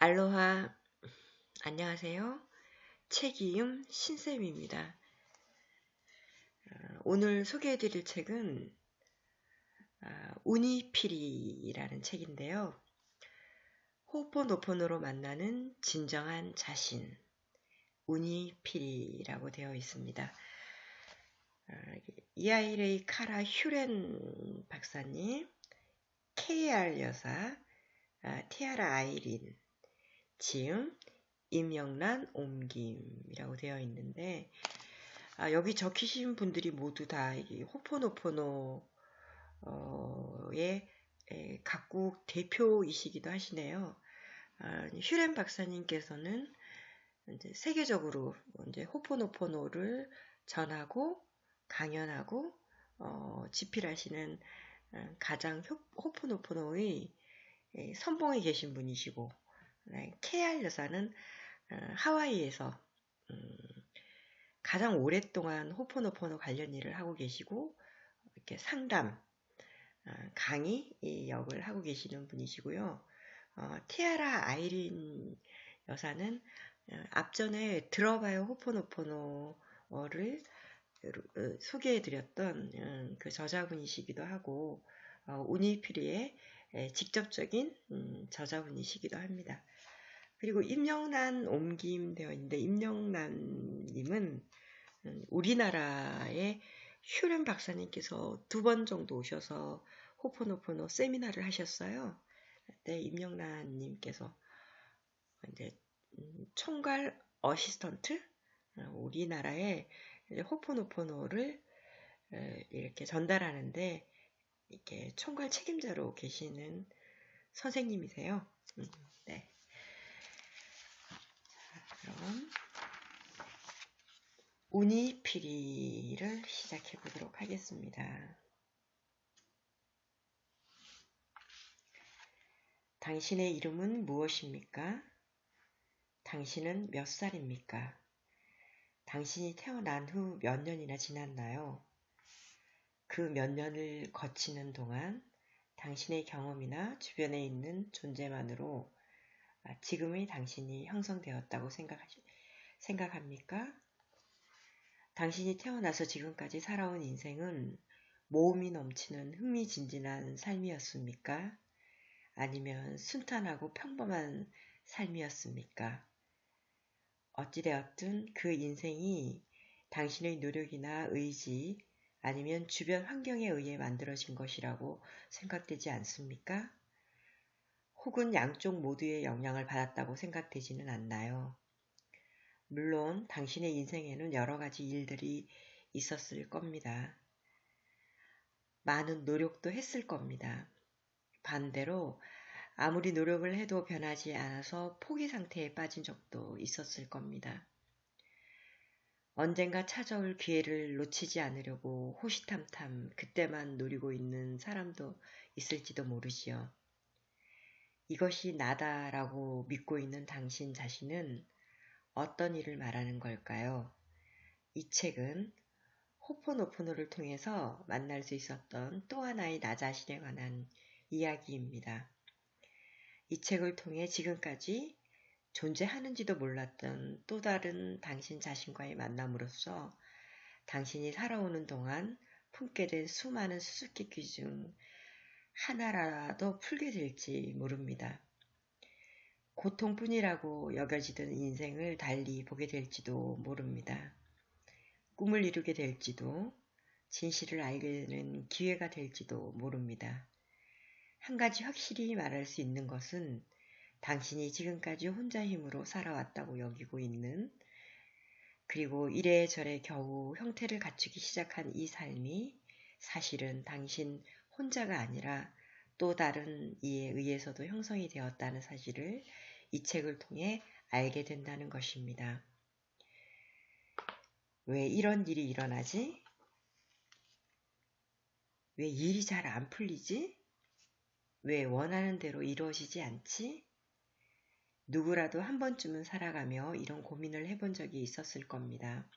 알로하, 안녕하세요. 책이음 신쌤입니다. 오늘 소개해드릴 책은 우니피리라는 책인데요. 호포노포노로 만나는 진정한 자신, 우니피리라고 되어 있습니다. 이아이레이 카라 휴렌 박사님, KR 여사, 티아라 아이린, 지음, 임영란 옮김이라고 되어 있는데 여기 적히신 분들이 모두 다 호포노포노의 각국 대표이시기도 하시네요. 휴렌 박사님께서는 이제 세계적으로 이제 호포노포노를 전하고 강연하고 집필하시는 가장 호포노포노의 선봉에 계신 분이시고, KR 여사는 하와이에서 가장 오랫동안 호포노포노 관련 일을 하고 계시고 이렇게 상담, 강의 역을 하고 계시는 분이시고요. 티아라 아이린 여사는 앞전에 들어봐요 호포노포노를 소개해드렸던 그 저자분이시기도 하고 우니피리의 직접적인 저자분이시기도 합니다. 그리고 임영란 옮김 되어 있는데 임영란님은 우리나라의 휴렌 박사님께서 2번 정도 오셔서 호포노포노 세미나를 하셨어요. 그때 임영란님께서 이제 총괄 어시스턴트 우리나라의 호포노포노를 이렇게 전달하는데 이렇게 총괄 책임자로 계시는 선생님이세요. 네. 자, 그럼 우니피리를 시작해 보도록 하겠습니다. 당신의 이름은 무엇입니까? 당신은 몇 살입니까? 당신이 태어난 후 몇 년이나 지났나요? 그 몇 년을 거치는 동안 당신의 경험이나 주변에 있는 존재만으로 지금의 당신이 형성되었다고 생각합니까? 당신이 태어나서 지금까지 살아온 인생은 모험이 넘치는 흥미진진한 삶이었습니까? 아니면 순탄하고 평범한 삶이었습니까? 어찌되었든 그 인생이 당신의 노력이나 의지 아니면 주변 환경에 의해 만들어진 것이라고 생각되지 않습니까? 혹은 양쪽 모두의 영향을 받았다고 생각되지는 않나요? 물론 당신의 인생에는 여러 가지 일들이 있었을 겁니다. 많은 노력도 했을 겁니다. 반대로 아무리 노력을 해도 변하지 않아서 포기 상태에 빠진 적도 있었을 겁니다. 언젠가 찾아올 기회를 놓치지 않으려고 호시탐탐 그때만 노리고 있는 사람도 있을지도 모르지요. 이것이 나다라고 믿고 있는 당신 자신은 어떤 일을 말하는 걸까요? 이 책은 호포노포노를 통해서 만날 수 있었던 또 하나의 나 자신에 관한 이야기입니다. 이 책을 통해 지금까지 존재하는지도 몰랐던 또 다른 당신 자신과의 만남으로써 당신이 살아오는 동안 품게 된 수많은 수수께끼 중 하나라도 풀게 될지 모릅니다. 고통뿐이라고 여겨지던 인생을 달리 보게 될지도 모릅니다. 꿈을 이루게 될지도 진실을 알게 되는 기회가 될지도 모릅니다. 한 가지 확실히 말할 수 있는 것은 당신이 지금까지 혼자 힘으로 살아왔다고 여기고 있는 그리고 이래저래 겨우 형태를 갖추기 시작한 이 삶이 사실은 당신 혼자가 아니라 또 다른 이에 의해서도 형성이 되었다는 사실을 이 책을 통해 알게 된다는 것입니다. 왜 이런 일이 일어나지? 왜 일이 잘 안 풀리지? 왜 원하는 대로 이루어지지 않지? 누구라도 한 번쯤은 살아가며 이런 고민을 해본 적이 있었을 겁니다.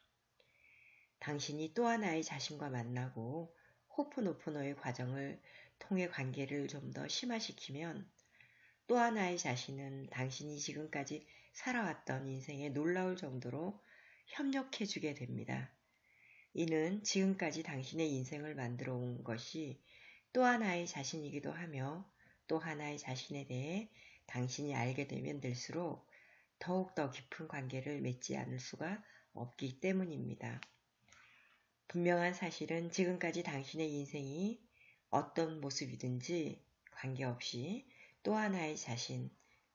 당신이 또 하나의 자신과 만나고 호포노포노의 과정을 통해 관계를 좀 더 심화시키면 또 하나의 자신은 당신이 지금까지 살아왔던 인생에 놀라울 정도로 협력해주게 됩니다. 이는 지금까지 당신의 인생을 만들어 온 것이 또 하나의 자신이기도 하며 또 하나의 자신에 대해 당신이 알게 되면 될수록 더욱더 깊은 관계를 맺지 않을 수가 없기 때문입니다. 분명한 사실은 지금까지 당신의 인생이 어떤 모습이든지 관계없이 또 하나의 자신,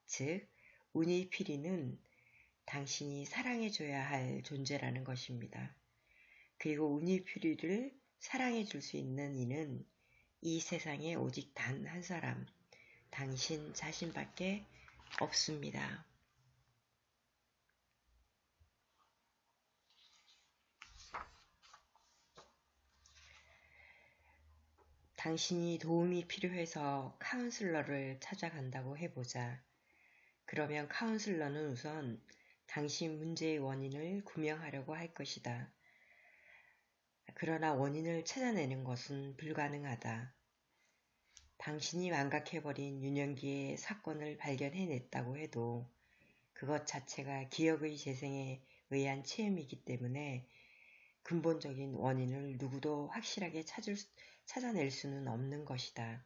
즉 우니피리는 당신이 사랑해줘야 할 존재라는 것입니다. 그리고 우니피리를 사랑해줄 수 있는 이는 이 세상에 오직 단 한 사람, 당신 자신밖에 없습니다. 당신이 도움이 필요해서 카운슬러를 찾아간다고 해보자. 그러면 카운슬러는 우선 당신 문제의 원인을 구명하려고 할 것이다. 그러나 원인을 찾아내는 것은 불가능하다. 당신이 망각해버린 유년기의 사건을 발견해냈다고 해도 그것 자체가 기억의 재생에 의한 체험이기 때문에 근본적인 원인을 누구도 확실하게 찾아낼 수는 없는 것이다.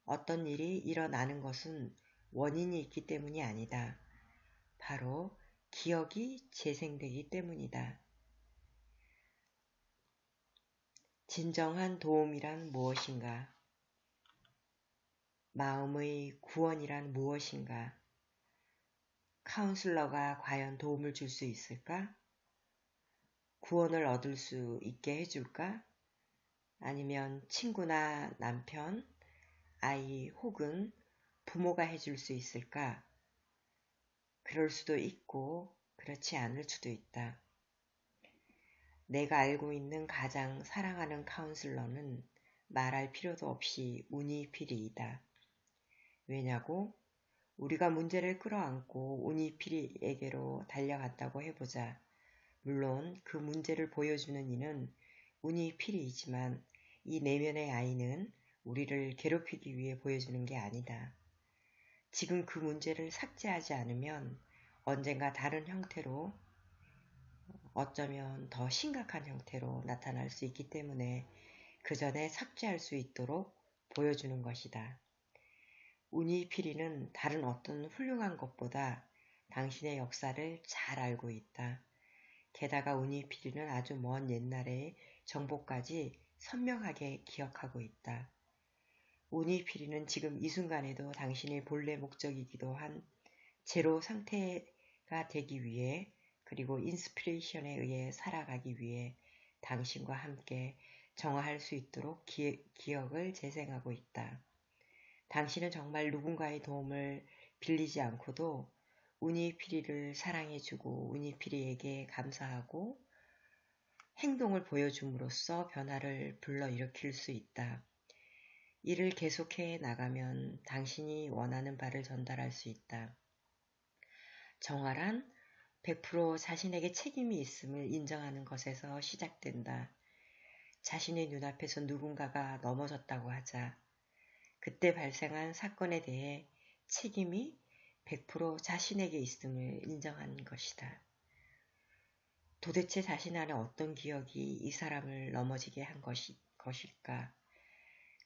어떤 일이 일어나는 것은 원인이 있기 때문이 아니다. 바로 기억이 재생되기 때문이다. 진정한 도움이란 무엇인가? 마음의 구원이란 무엇인가? 카운슬러가 과연 도움을 줄 수 있을까? 구원을 얻을 수 있게 해줄까? 아니면 친구나 남편, 아이 혹은 부모가 해줄 수 있을까? 그럴 수도 있고 그렇지 않을 수도 있다. 내가 알고 있는 가장 사랑하는 카운슬러는 말할 필요도 없이 우니피리이다. 왜냐고? 우리가 문제를 끌어안고 우니피리에게로 달려갔다고 해보자. 물론 그 문제를 보여주는 이는 우니피리이지만 이 내면의 아이는 우리를 괴롭히기 위해 보여주는 게 아니다. 지금 그 문제를 삭제하지 않으면 언젠가 다른 형태로 어쩌면 더 심각한 형태로 나타날 수 있기 때문에 그 전에 삭제할 수 있도록 보여주는 것이다. 우니피리는 다른 어떤 훌륭한 것보다 당신의 역사를 잘 알고 있다. 게다가 우니피리는 아주 먼 옛날의 정보까지 선명하게 기억하고 있다. 우니피리는 지금 이 순간에도 당신의 본래 목적이기도 한 제로 상태가 되기 위해 그리고 인스피레이션에 의해 살아가기 위해 당신과 함께 정화할 수 있도록 기억을 재생하고 있다. 당신은 정말 누군가의 도움을 빌리지 않고도 우니피리를 사랑해주고 우니피리에게 감사하고 행동을 보여줌으로써 변화를 불러일으킬 수 있다. 이를 계속해 나가면 당신이 원하는 바를 전달할 수 있다. 정화란 100% 자신에게 책임이 있음을 인정하는 것에서 시작된다. 자신의 눈앞에서 누군가가 넘어졌다고 하자. 그때 발생한 사건에 대해 책임이 100% 자신에게 있음을 인정하는 것이다. 도대체 자신 안에 어떤 기억이 이 사람을 넘어지게 한 것일까?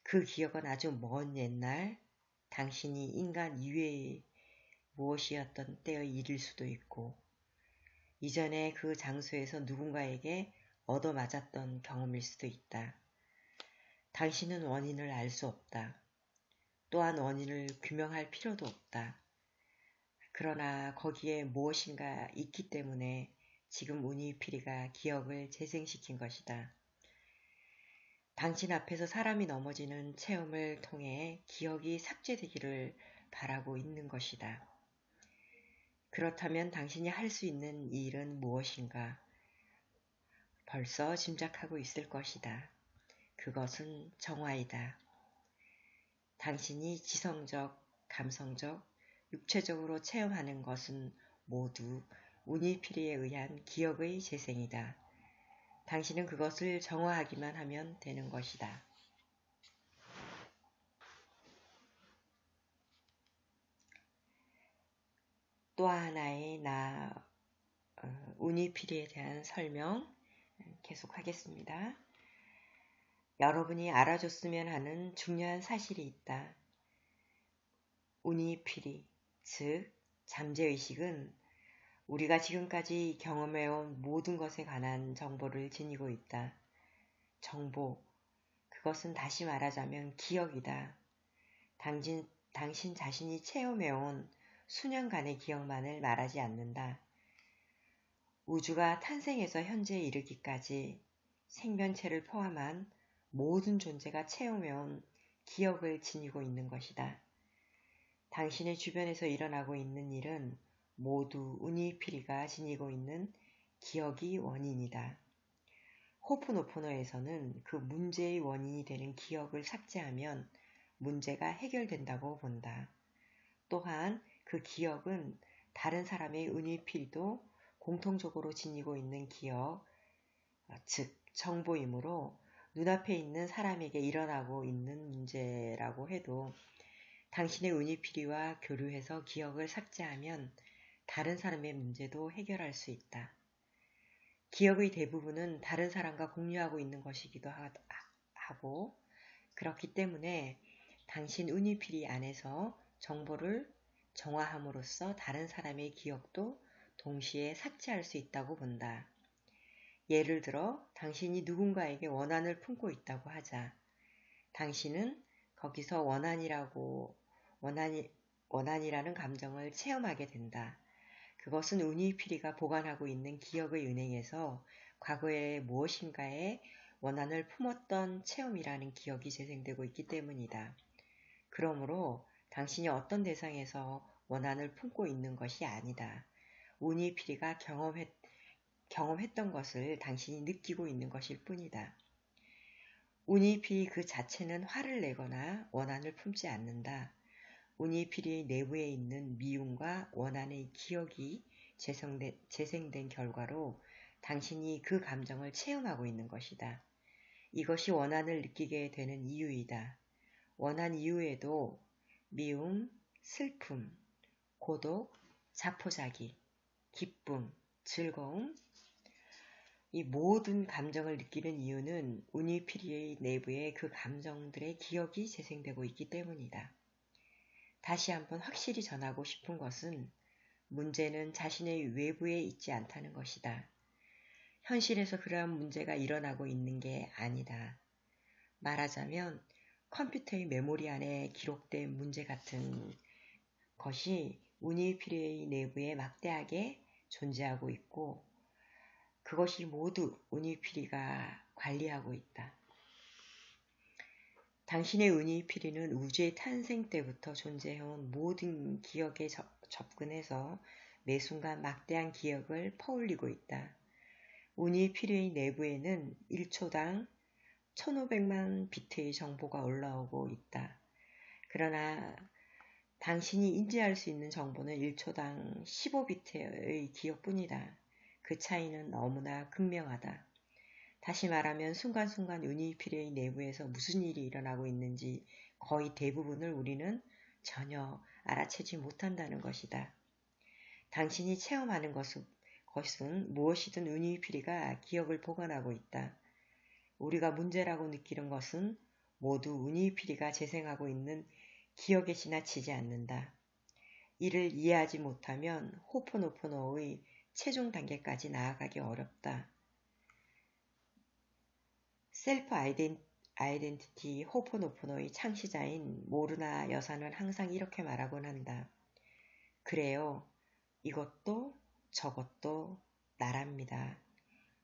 그 기억은 아주 먼 옛날 당신이 인간 이외의 무엇이었던 때의 일일 수도 있고 이전에 그 장소에서 누군가에게 얻어맞았던 경험일 수도 있다. 당신은 원인을 알 수 없다. 또한 원인을 규명할 필요도 없다. 그러나 거기에 무엇인가 있기 때문에 지금 우니피리가 기억을 재생시킨 것이다. 당신 앞에서 사람이 넘어지는 체험을 통해 기억이 삭제되기를 바라고 있는 것이다. 그렇다면 당신이 할 수 있는 일은 무엇인가? 벌써 짐작하고 있을 것이다. 그것은 정화이다. 당신이 지성적, 감성적, 육체적으로 체험하는 것은 모두 우니피리에 의한 기억의 재생이다. 당신은 그것을 정화하기만 하면 되는 것이다. 또 하나의 운이피리에 대한 설명 계속하겠습니다. 여러분이 알아줬으면 하는 중요한 사실이 있다. 운이피리, 즉 잠재의식은 우리가 지금까지 경험해온 모든 것에 관한 정보를 지니고 있다. 정보, 그것은 다시 말하자면 기억이다. 당신 자신이 체험해온 수년간의 기억만을 말하지 않는다. 우주가 탄생해서 현재에 이르기까지 생명체를 포함한 모든 존재가 체험해온 기억을 지니고 있는 것이다. 당신의 주변에서 일어나고 있는 일은 모두 운이피리가 지니고 있는 기억이 원인이다. 호포노포노에서는 그 문제의 원인이 되는 기억을 삭제하면 문제가 해결된다고 본다. 또한 그 기억은 다른 사람의 운이피리도 공통적으로 지니고 있는 기억, 즉 정보이므로 눈앞에 있는 사람에게 일어나고 있는 문제라고 해도 당신의 운이피리와 교류해서 기억을 삭제하면 다른 사람의 문제도 해결할 수 있다. 기억의 대부분은 다른 사람과 공유하고 있는 것이기도 하고 그렇기 때문에 당신 운이피리 안에서 정보를 정화함으로써 다른 사람의 기억도 동시에 삭제할 수 있다고 본다. 예를 들어 당신이 누군가에게 원한을 품고 있다고 하자. 당신은 거기서 원한이라는 감정을 체험하게 된다. 그것은 운이피리가 보관하고 있는 기억의 은행에서 과거에 무엇인가에 원한을 품었던 체험이라는 기억이 재생되고 있기 때문이다. 그러므로 당신이 어떤 대상에서 원한을 품고 있는 것이 아니다. 운이피리가 경험했던 것을 당신이 느끼고 있는 것일 뿐이다. 운이피리 그 자체는 화를 내거나 원한을 품지 않는다. 운이피리의 내부에 있는 미움과 원한의 기억이 재생된 결과로 당신이 그 감정을 체험하고 있는 것이다. 이것이 원한을 느끼게 되는 이유이다. 원한 이후에도 미움, 슬픔, 고독, 자포자기, 기쁨, 즐거움, 이 모든 감정을 느끼는 이유는 운이피리의 내부에 그 감정들의 기억이 재생되고 있기 때문이다. 다시 한번 확실히 전하고 싶은 것은 문제는 자신의 외부에 있지 않다는 것이다. 현실에서 그러한 문제가 일어나고 있는 게 아니다. 말하자면 컴퓨터의 메모리 안에 기록된 문제 같은 것이 운이피리의 내부에 막대하게 존재하고 있고 그것이 모두 운이피리가 관리하고 있다. 당신의 운이피리는 우주의 탄생 때부터 존재해온 모든 기억에 접근해서 매 순간 막대한 기억을 퍼올리고 있다. 운이피리의 내부에는 1초당 1500만 비트의 정보가 올라오고 있다. 그러나 당신이 인지할 수 있는 정보는 1초당 15비트의 기억뿐이다. 그 차이는 너무나 극명하다. 다시 말하면 순간순간 운이피리의 내부에서 무슨 일이 일어나고 있는지 거의 대부분을 우리는 전혀 알아채지 못한다는 것이다. 당신이 체험하는 것은 무엇이든 운이피리가 기억을 보관하고 있다. 우리가 문제라고 느끼는 것은 모두 운이피리가 재생하고 있는 기억에 지나치지 않는다. 이를 이해하지 못하면 호포노포노의 최종 단계까지 나아가기 어렵다. 셀프 아이덴티티 호포노포노의 창시자인 모르나 여사는 항상 이렇게 말하곤 한다. 그래요. 이것도 저것도 나랍니다.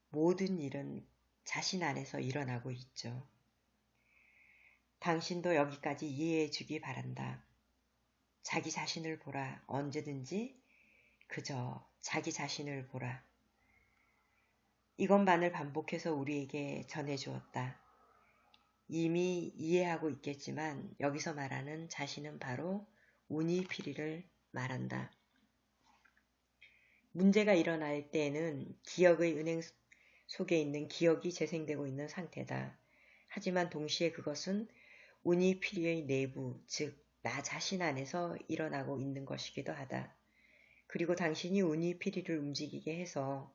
모든 일은 자신 안에서 일어나고 있죠. 당신도 여기까지 이해해 주기 바란다. 자기 자신을 보라. 언제든지 그저 자기 자신을 보라. 이것만을 반복해서 우리에게 전해주었다. 이미 이해하고 있겠지만 여기서 말하는 자신은 바로 운이피리를 말한다. 문제가 일어날 때에는 기억의 은행 속에 있는 기억이 재생되고 있는 상태다. 하지만 동시에 그것은 운이피리의 내부, 즉 나 자신 안에서 일어나고 있는 것이기도 하다. 그리고 당신이 운이피리를 움직이게 해서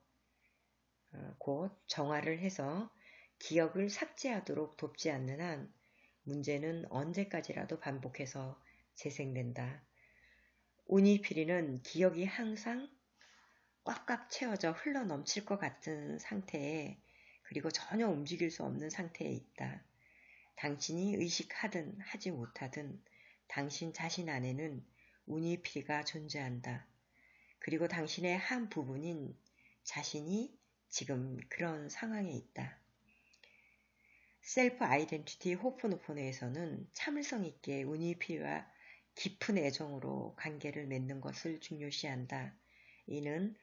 곧 정화를 해서 기억을 삭제하도록 돕지 않는 한 문제는 언제까지라도 반복해서 재생된다. 운이피리는 기억이 항상 꽉꽉 채워져 흘러 넘칠 것 같은 상태에 그리고 전혀 움직일 수 없는 상태에 있다. 당신이 의식하든 하지 못하든 당신 자신 안에는 운이피리가 존재한다. 그리고 당신의 한 부분인 자신이 지금 그런 상황에 있다. 셀프 아이덴티티 호포노포노에서는 참을성 있게 운이피리와 깊은 애정으로 관계를 맺는 것을 중요시한다. 이는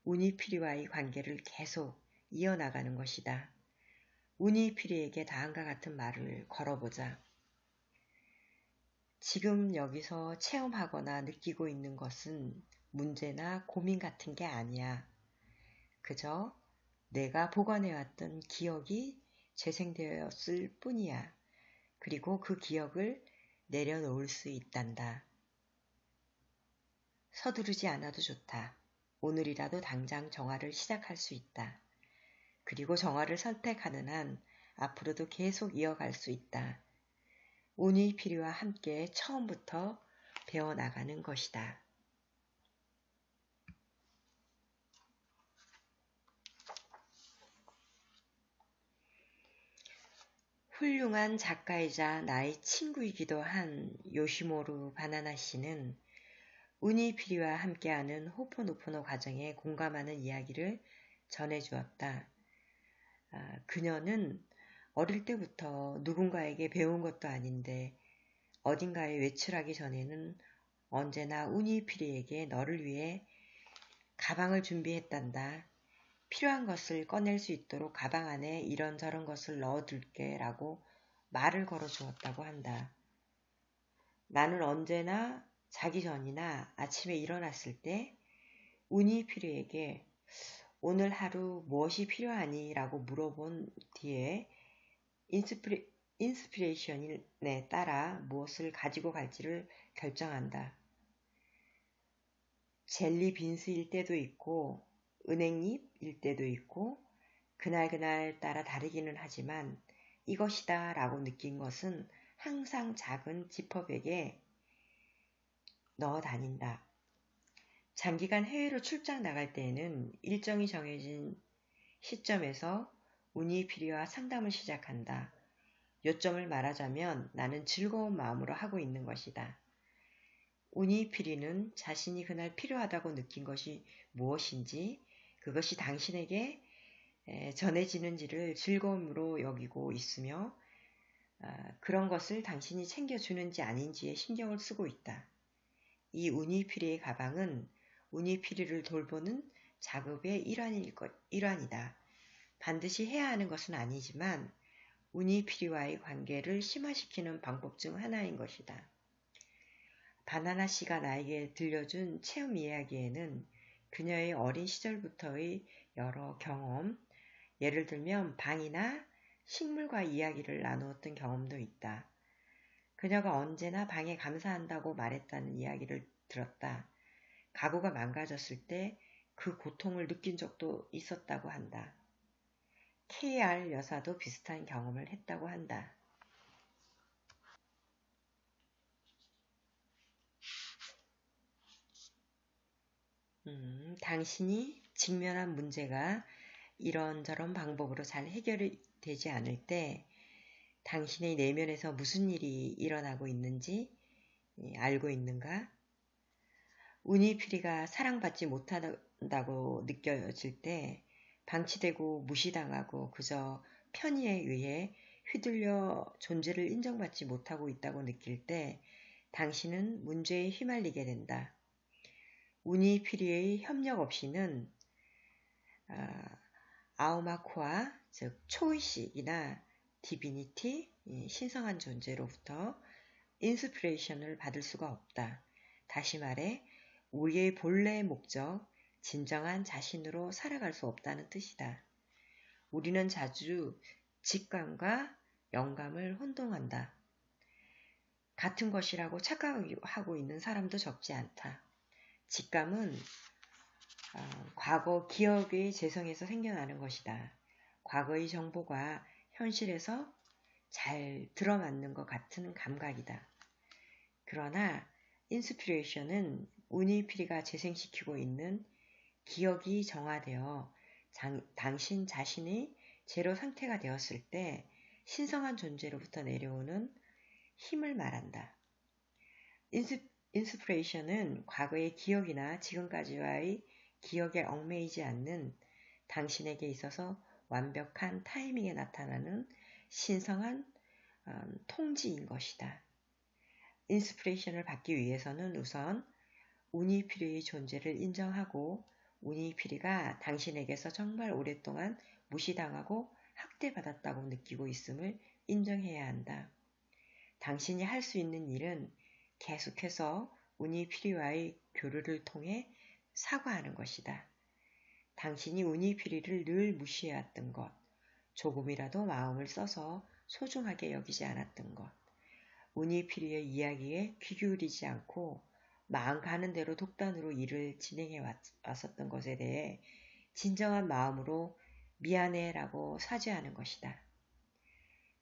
운이피리와의 관계를 계속 이어나가는 것이다. 운이피리에게 다음과 같은 말을 걸어보자. 지금 여기서 체험하거나 느끼고 있는 것은 문제나 고민 같은 게 아니야. 그저 내가 보관해왔던 기억이 재생되었을 뿐이야. 그리고 그 기억을 내려놓을 수 있단다. 서두르지 않아도 좋다. 오늘이라도 당장 정화를 시작할 수 있다. 그리고 정화를 선택하는 한 앞으로도 계속 이어갈 수 있다. 운이피리와 함께 처음부터 배워나가는 것이다. 훌륭한 작가이자 나의 친구이기도 한 요시모루 바나나 씨는 운이피리와 함께하는 호포노포노 과정에 공감하는 이야기를 전해주었다. 그녀는 어릴 때부터 누군가에게 배운 것도 아닌데 어딘가에 외출하기 전에는 언제나 운이피리에게 너를 위해 가방을 준비했단다. 필요한 것을 꺼낼 수 있도록 가방 안에 이런저런 것을 넣어둘게 라고 말을 걸어주었다고 한다. 나는 언제나 자기 전이나 아침에 일어났을 때 운이피리에게 오늘 하루 무엇이 필요하니? 라고 물어본 뒤에 인스피레이션에 따라 무엇을 가지고 갈지를 결정한다. 젤리 빈스일 때도 있고 은행잎일 때도 있고 그날 따라 다르기는 하지만 이것이다 라고 느낀 것은 항상 작은 지퍼백에 넣어 다닌다. 장기간 해외로 출장 나갈 때에는 일정이 정해진 시점에서 운이피리와 상담을 시작한다. 요점을 말하자면 나는 즐거운 마음으로 하고 있는 것이다. 운이피리는 자신이 그날 필요하다고 느낀 것이 무엇인지 그것이 당신에게 전해지는지를 즐거움으로 여기고 있으며 그런 것을 당신이 챙겨주는지 아닌지에 신경을 쓰고 있다. 이 운이피리의 가방은 운이피리를 돌보는 작업의 일환이다. 반드시 해야 하는 것은 아니지만 운이피리와의 관계를 심화시키는 방법 중 하나인 것이다. 바나나 씨가 나에게 들려준 체험 이야기에는 그녀의 어린 시절부터의 여러 경험, 예를 들면 방이나 식물과 이야기를 나누었던 경험도 있다. 그녀가 언제나 방에 감사한다고 말했다는 이야기를 들었다. 가구가 망가졌을 때 그 고통을 느낀 적도 있었다고 한다. KR 여사도 비슷한 경험을 했다고 한다. 당신이 직면한 문제가 이런저런 방법으로 잘 해결이 되지 않을 때 당신의 내면에서 무슨 일이 일어나고 있는지 알고 있는가? 운이피리가 사랑받지 못한다고 느껴질 때 방치되고 무시당하고 그저 편의에 의해 휘둘려 존재를 인정받지 못하고 있다고 느낄 때 당신은 문제에 휘말리게 된다. 운이피리의 협력 없이는 아우마코아 즉 초의식이나 디비니티 신성한 존재로부터 인스피레이션을 받을 수가 없다. 다시 말해 우리의 본래의 목적, 진정한 자신으로 살아갈 수 없다는 뜻이다. 우리는 자주 직감과 영감을 혼동한다. 같은 것이라고 착각하고 있는 사람도 적지 않다. 직감은 과거 기억의 재성에서 생겨나는 것이다. 과거의 정보가 현실에서 잘 들어맞는 것 같은 감각이다. 그러나 인스피레이션은 우니피리가 재생시키고 있는 기억이 정화되어 당신 자신이 제로 상태가 되었을 때 신성한 존재로부터 내려오는 힘을 말한다. 인스피레이션은 과거의 기억이나 지금까지와의 기억에 얽매이지 않는 당신에게 있어서 완벽한 타이밍에 나타나는 신성한 통지인 것이다. 인스피레이션을 받기 위해서는 우선 우니피리의 존재를 인정하고 우니피리가 당신에게서 정말 오랫동안 무시당하고 학대받았다고 느끼고 있음을 인정해야 한다. 당신이 할 수 있는 일은 계속해서 우니피리와의 교류를 통해 사과하는 것이다. 당신이 우니피리를 늘 무시해왔던 것, 조금이라도 마음을 써서 소중하게 여기지 않았던 것, 우니피리의 이야기에 귀 기울이지 않고 마음 가는 대로 독단으로 일을 진행해 왔었던 것에 대해 진정한 마음으로 미안해라고 사죄하는 것이다.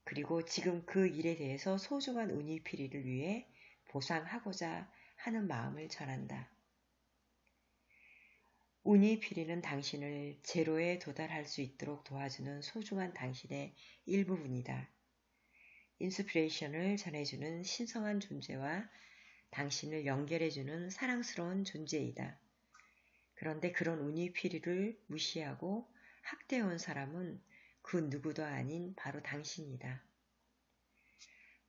그리고 지금 그 일에 대해서 소중한 우니피리를 위해 보상하고자 하는 마음을 전한다. 우니피리는 당신을 제로에 도달할 수 있도록 도와주는 소중한 당신의 일부분이다. 인스피레이션을 전해주는 신성한 존재와 당신을 연결해주는 사랑스러운 존재이다. 그런데 그런 우니피리를 무시하고 학대해온 사람은 그 누구도 아닌 바로 당신이다.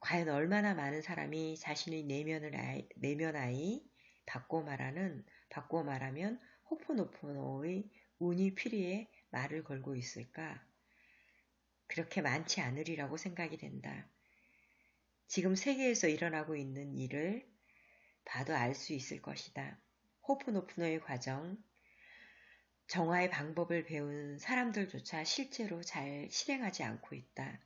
과연 얼마나 많은 사람이 자신의 내면 아이, 바꿔 말하면 호포노포노의 우니피리에 말을 걸고 있을까? 그렇게 많지 않으리라고 생각이 된다. 지금 세계에서 일어나고 있는 일을 봐도 알 수 있을 것이다. 호포노포노의 과정, 정화의 방법을 배운 사람들조차 실제로 잘 실행하지 않고 있다.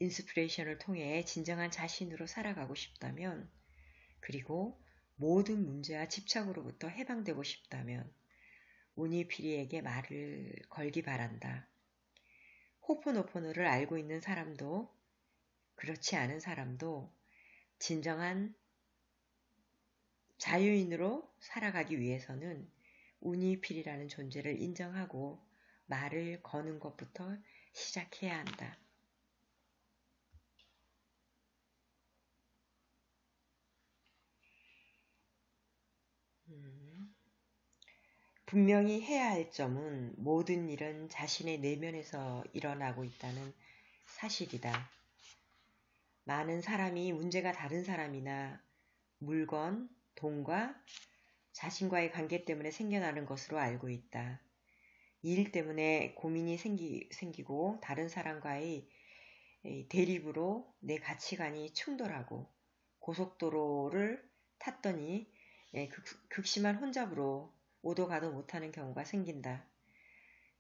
인스피레이션을 통해 진정한 자신으로 살아가고 싶다면, 그리고 모든 문제와 집착으로부터 해방되고 싶다면 우니피리에게 말을 걸기 바란다. 호포노포노를 알고 있는 사람도 그렇지 않은 사람도 진정한 자유인으로 살아가기 위해서는 우니피리라는 존재를 인정하고 말을 거는 것부터 시작해야 한다. 분명히 해야 할 점은 모든 일은 자신의 내면에서 일어나고 있다는 사실이다. 많은 사람이 문제가 다른 사람이나 물건, 돈과 자신과의 관계 때문에 생겨나는 것으로 알고 있다. 일 때문에 고민이 생기고 다른 사람과의 대립으로 내 가치관이 충돌하고 고속도로를 탔더니 극심한 혼잡으로 오도 가도 못하는 경우가 생긴다.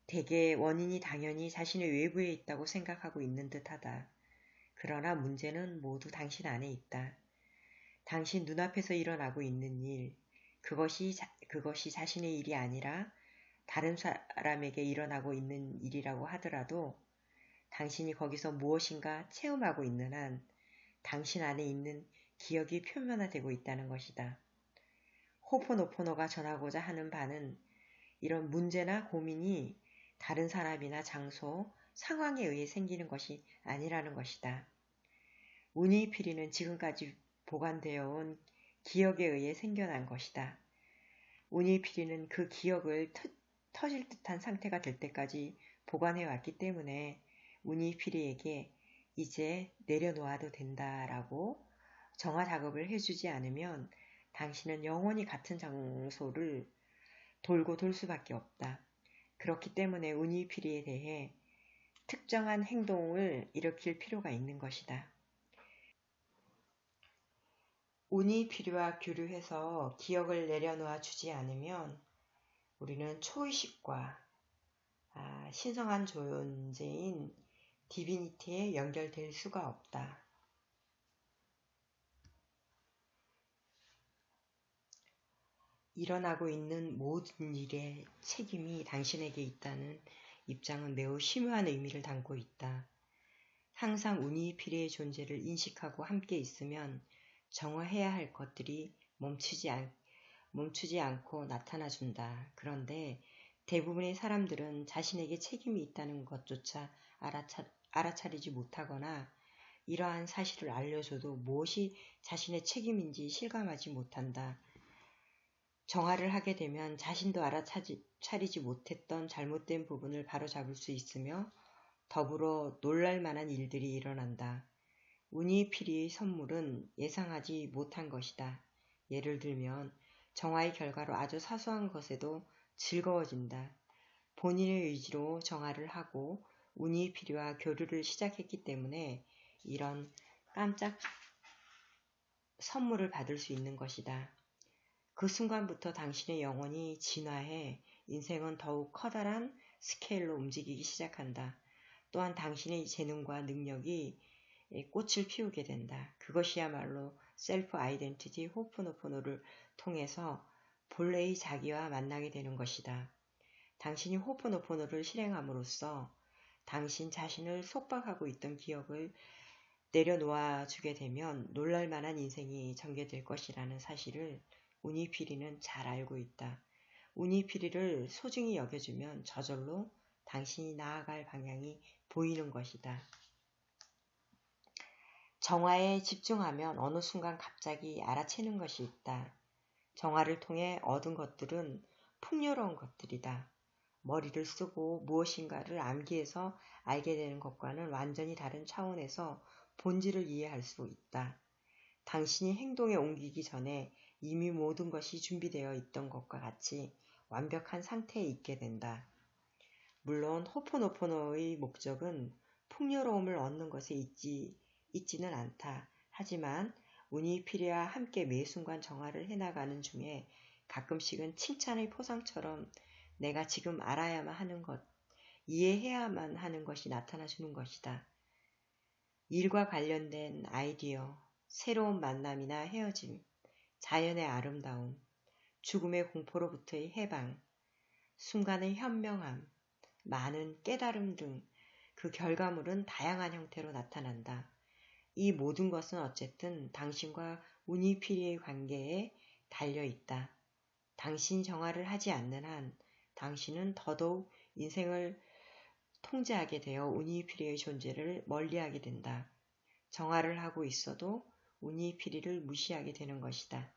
대개 원인이 당연히 자신의 외부에 있다고 생각하고 있는 듯하다. 그러나 문제는 모두 당신 안에 있다. 당신 눈앞에서 일어나고 있는 일, 그것이 자신의 일이 아니라 다른 사람에게 일어나고 있는 일이라고 하더라도 당신이 거기서 무엇인가 체험하고 있는 한 당신 안에 있는 기억이 표면화되고 있다는 것이다. 호포노포노가 전하고자 하는 바는 이런 문제나 고민이 다른 사람이나 장소, 상황에 의해 생기는 것이 아니라는 것이다. 우니피리는 지금까지 보관되어 온 기억에 의해 생겨난 것이다. 우니피리는 그 기억을 터질 듯한 상태가 될 때까지 보관해 왔기 때문에 우니피리에게 이제 내려놓아도 된다라고 정화 작업을 해주지 않으면 당신은 영원히 같은 장소를 돌고 돌 수밖에 없다. 그렇기 때문에 우니피리에 대해 특정한 행동을 일으킬 필요가 있는 것이다. 우니피리와 교류해서 기억을 내려놓아 주지 않으면 우리는 초의식과 신성한 존재인 디비니티에 연결될 수가 없다. 일어나고 있는 모든 일에 책임이 당신에게 있다는 입장은 매우 심오한 의미를 담고 있다. 항상 운이피리의 존재를 인식하고 함께 있으면 정화해야 할 것들이 멈추지 않고 나타나준다. 그런데 대부분의 사람들은 자신에게 책임이 있다는 것조차 알아차리지 못하거나 이러한 사실을 알려줘도 무엇이 자신의 책임인지 실감하지 못한다. 정화를 하게 되면 자신도 알아차리지 못했던 잘못된 부분을 바로잡을 수 있으며 더불어 놀랄만한 일들이 일어난다. 운이피리의 선물은 예상하지 못한 것이다. 예를 들면 정화의 결과로 아주 사소한 것에도 즐거워진다. 본인의 의지로 정화를 하고 운이피리와 교류를 시작했기 때문에 이런 깜짝 선물을 받을 수 있는 것이다. 그 순간부터 당신의 영혼이 진화해 인생은 더욱 커다란 스케일로 움직이기 시작한다. 또한 당신의 재능과 능력이 꽃을 피우게 된다. 그것이야말로 셀프 아이덴티티 호포노포노를 통해서 본래의 자기와 만나게 되는 것이다. 당신이 호포노포노를 실행함으로써 당신 자신을 속박하고 있던 기억을 내려놓아 주게 되면 놀랄만한 인생이 전개될 것이라는 사실을 운이피리는 잘 알고 있다. 운이피리를 소중히 여겨주면 저절로 당신이 나아갈 방향이 보이는 것이다. 정화에 집중하면 어느 순간 갑자기 알아채는 것이 있다. 정화를 통해 얻은 것들은 풍요로운 것들이다. 머리를 쓰고 무엇인가를 암기해서 알게 되는 것과는 완전히 다른 차원에서 본질을 이해할 수 있다. 당신이 행동에 옮기기 전에 이미 모든 것이 준비되어 있던 것과 같이 완벽한 상태에 있게 된다. 물론 호포노포노의 목적은 풍요로움을 얻는 것에 있지는 않다. 하지만 운이피리와 함께 매 순간 정화를 해나가는 중에 가끔씩은 칭찬의 포상처럼 내가 지금 알아야만 하는 것, 이해해야만 하는 것이 나타나주는 것이다. 일과 관련된 아이디어, 새로운 만남이나 헤어짐, 자연의 아름다움, 죽음의 공포로부터의 해방, 순간의 현명함, 많은 깨달음 등 그 결과물은 다양한 형태로 나타난다. 이 모든 것은 어쨌든 당신과 운이피리의 관계에 달려 있다. 당신이 정화를 하지 않는 한 당신은 더더욱 인생을 통제하게 되어 운이피리의 존재를 멀리하게 된다. 정화를 하고 있어도 운이피리를 무시하게 되는 것이다.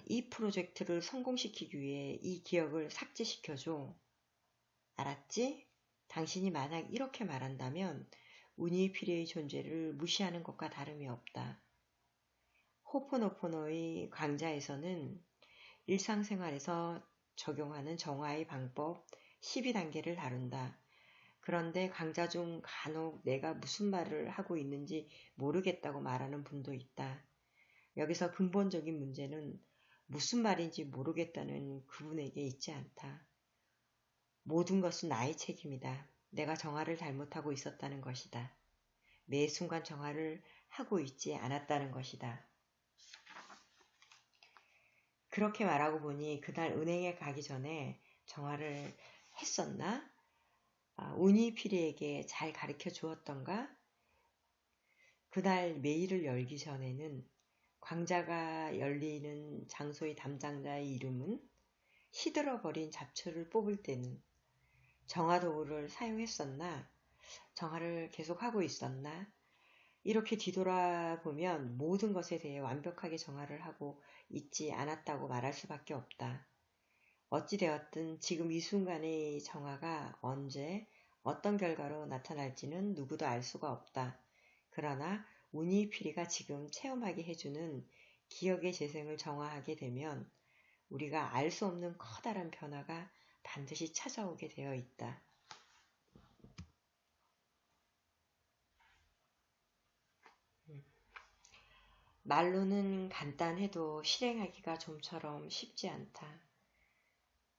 이 프로젝트를 성공시키기 위해 이 기억을 삭제시켜줘. 알았지? 당신이 만약 이렇게 말한다면 운이피리의 존재를 무시하는 것과 다름이 없다. 호포노포노의 강좌에서는 일상생활에서 적용하는 정화의 방법 12단계를 다룬다. 그런데 강좌 중 간혹 내가 무슨 말을 하고 있는지 모르겠다고 말하는 분도 있다. 여기서 근본적인 문제는 무슨 말인지 모르겠다는 그분에게 있지 않다. 모든 것은 나의 책임이다. 내가 정화를 잘못하고 있었다는 것이다. 매 순간 정화를 하고 있지 않았다는 것이다. 그렇게 말하고 보니 그날 은행에 가기 전에 정화를 했었나? 운이피리에게 잘 가르쳐 주었던가? 그날 메일을 열기 전에는 광자가 열리는 장소의 담당자의 이름은 시들어버린 잡초를 뽑을 때는 정화도구를 사용했었나? 정화를 계속하고 있었나? 이렇게 뒤돌아보면 모든 것에 대해 완벽하게 정화를 하고 있지 않았다고 말할 수밖에 없다. 어찌되었든 지금 이 순간의 정화가 언제 어떤 결과로 나타날지는 누구도 알 수가 없다. 그러나 운이피리가 지금 체험하게 해주는 기억의 재생을 정화하게 되면 우리가 알 수 없는 커다란 변화가 반드시 찾아오게 되어 있다. 말로는 간단해도 실행하기가 좀처럼 쉽지 않다.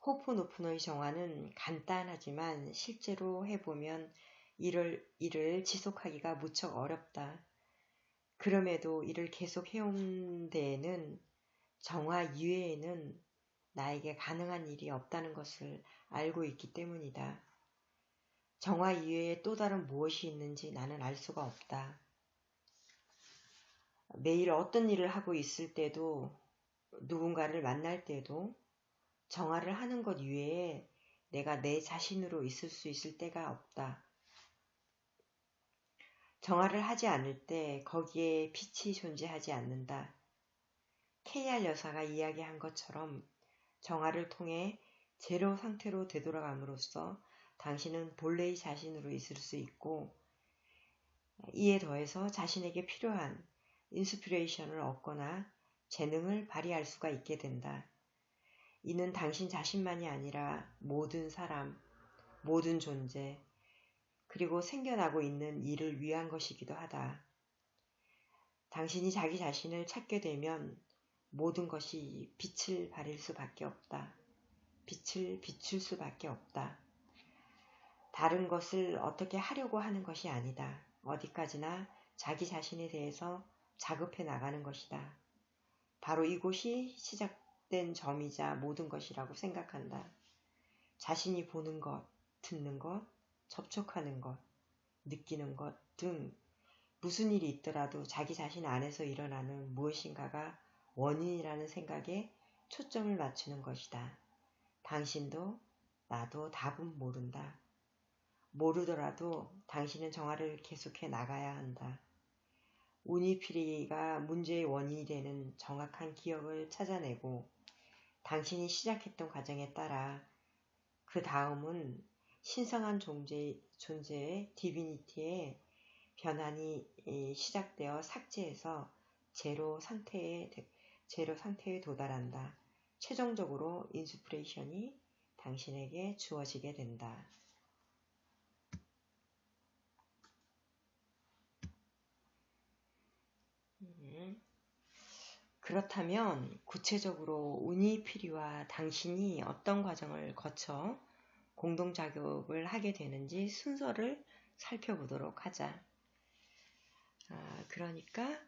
호포노포노의 정화는 간단하지만 실제로 해보면 이를 지속하기가 무척 어렵다. 그럼에도 이를 계속 해온 데에는 정화 이외에는 나에게 가능한 일이 없다는 것을 알고 있기 때문이다. 정화 이외에 또 다른 무엇이 있는지 나는 알 수가 없다. 매일 어떤 일을 하고 있을 때도 누군가를 만날 때도 정화를 하는 것 이외에 내가 내 자신으로 있을 수 있을 때가 없다. 정화를 하지 않을 때 거기에 빛이 존재하지 않는다. KR 여사가 이야기한 것처럼 정화를 통해 제로 상태로 되돌아감으로써 당신은 본래의 자신으로 있을 수 있고 이에 더해서 자신에게 필요한 인스피레이션을 얻거나 재능을 발휘할 수가 있게 된다. 이는 당신 자신만이 아니라 모든 사람, 모든 존재, 그리고 생겨나고 있는 일을 위한 것이기도 하다. 당신이 자기 자신을 찾게 되면 모든 것이 빛을 발할 수밖에 없다. 빛을 비출 수밖에 없다. 다른 것을 어떻게 하려고 하는 것이 아니다. 어디까지나 자기 자신에 대해서 자급해 나가는 것이다. 바로 이곳이 시작된 점이자 모든 것이라고 생각한다. 자신이 보는 것, 듣는 것, 접촉하는 것, 느끼는 것 등 무슨 일이 있더라도 자기 자신 안에서 일어나는 무엇인가가 원인이라는 생각에 초점을 맞추는 것이다. 당신도 나도 답은 모른다. 모르더라도 당신은 정화를 계속해 나가야 한다. 운이피리가 문제의 원인이 되는 정확한 기억을 찾아내고 당신이 시작했던 과정에 따라 그 다음은 신성한 존재의 디비니티의 변환이 시작되어 삭제해서 제로 상태에 도달한다. 최종적으로 인스피레이션이 당신에게 주어지게 된다. 그렇다면 구체적으로 운이피리와 당신이 어떤 과정을 거쳐 공동작업을 하게 되는지 순서를 살펴보도록 하자. 그러니까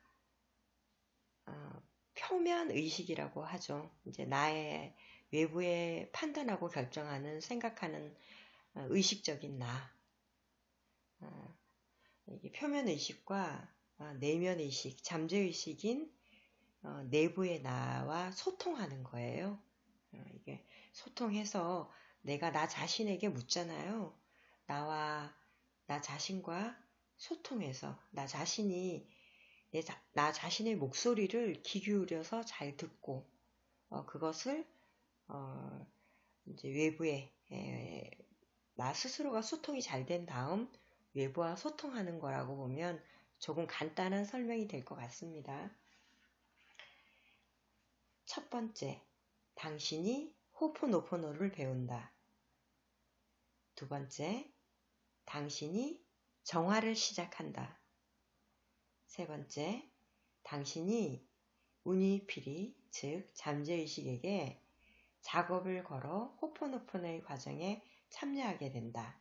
표면 의식이라고 하죠. 이제 나의 외부에 판단하고 결정하는 생각하는 의식적인 나. 이게 표면 의식과 내면 의식, 잠재 의식인 내부의 나와 소통하는 거예요. 이게 소통해서 내가 나 자신에게 묻잖아요. 나 자신과 소통해서 나 자신이 나 자신의 목소리를 귀 기울여서 잘 듣고 그것을 이제 외부에 나 스스로가 소통이 잘 된 다음 외부와 소통하는 거라고 보면 조금 간단한 설명이 될 것 같습니다. 첫 번째, 당신이 호포노포노를 배운다. 두 번째, 당신이 정화를 시작한다. 세 번째, 당신이 운이피리, 즉 잠재의식에게 작업을 걸어 호포노포노의 과정에 참여하게 된다.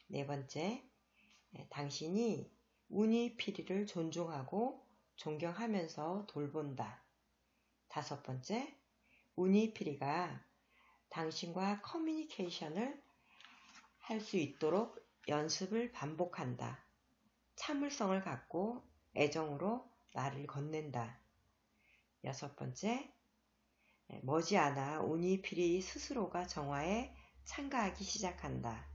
네 번째, 당신이 운이피리를 존중하고 존경하면서 돌본다. 다섯 번째, 운이피리가 당신과 커뮤니케이션을 할 수 있도록 연습을 반복한다. 참을성을 갖고 애정으로 나를 건넨다. 여섯 번째, 머지않아 운이피리 스스로가 정화에 참가하기 시작한다.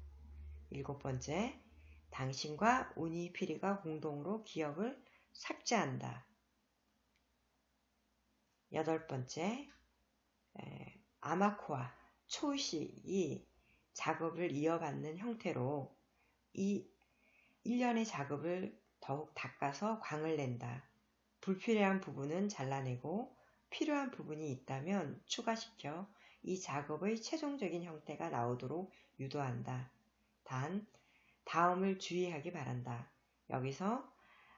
일곱 번째, 당신과 운이피리가 공동으로 기억을 삭제한다. 여덟 번째, 아마코아, 초의식이 작업을 이어받는 형태로 이 일련의 작업을 더욱 닦아서 광을 낸다. 불필요한 부분은 잘라내고 필요한 부분이 있다면 추가시켜 이 작업의 최종적인 형태가 나오도록 유도한다. 단, 다음을 주의하기 바란다. 여기서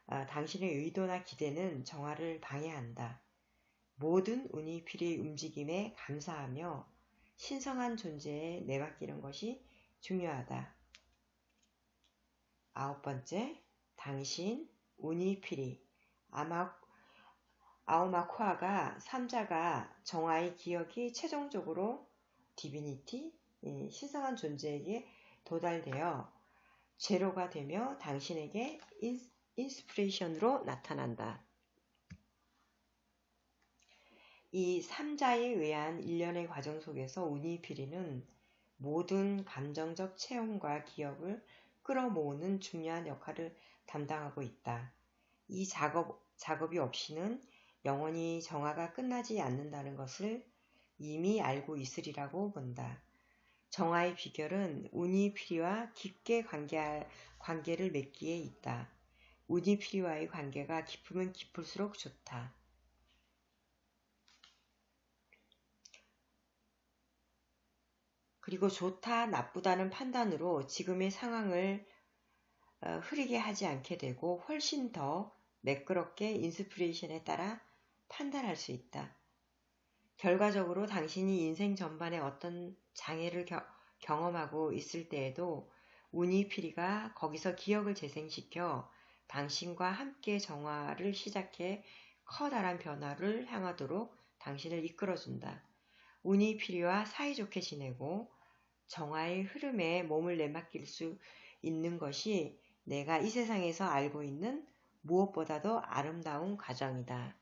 당신의 의도나 기대는 정화를 방해한다. 모든 운이피리의 움직임에 감사하며 신성한 존재에 내맡기는 것이 중요하다. 아홉 번째, 당신, 운이피리, 아우마코아가 삼자가 정화의 기억이 최종적으로 디비니티, 신성한 존재에게 도달되어 제로가 되며 당신에게 인스피레이션으로 나타난다. 이 삼자에 의한 일련의 과정 속에서 우니피리는 모든 감정적 체험과 기억을 끌어모으는 중요한 역할을 담당하고 있다. 이 작업이 없이는 영원히 정화가 끝나지 않는다는 것을 이미 알고 있으리라고 본다. 정화의 비결은 우니피리와 깊게 관계를 맺기에 있다. 우니피리와의 관계가 깊으면 깊을수록 좋다. 그리고 좋다, 나쁘다는 판단으로 지금의 상황을 흐리게 하지 않게 되고 훨씬 더 매끄럽게 인스피레이션에 따라 판단할 수 있다. 결과적으로 당신이 인생 전반에 어떤 장애를 경험하고 있을 때에도 우니피리가 거기서 기억을 재생시켜 당신과 함께 정화를 시작해 커다란 변화를 향하도록 당신을 이끌어준다. 우니피리와 사이좋게 지내고 정화의 흐름에 몸을 내맡길 수 있는 것이 내가 이 세상에서 알고 있는 무엇보다도 아름다운 과정이다.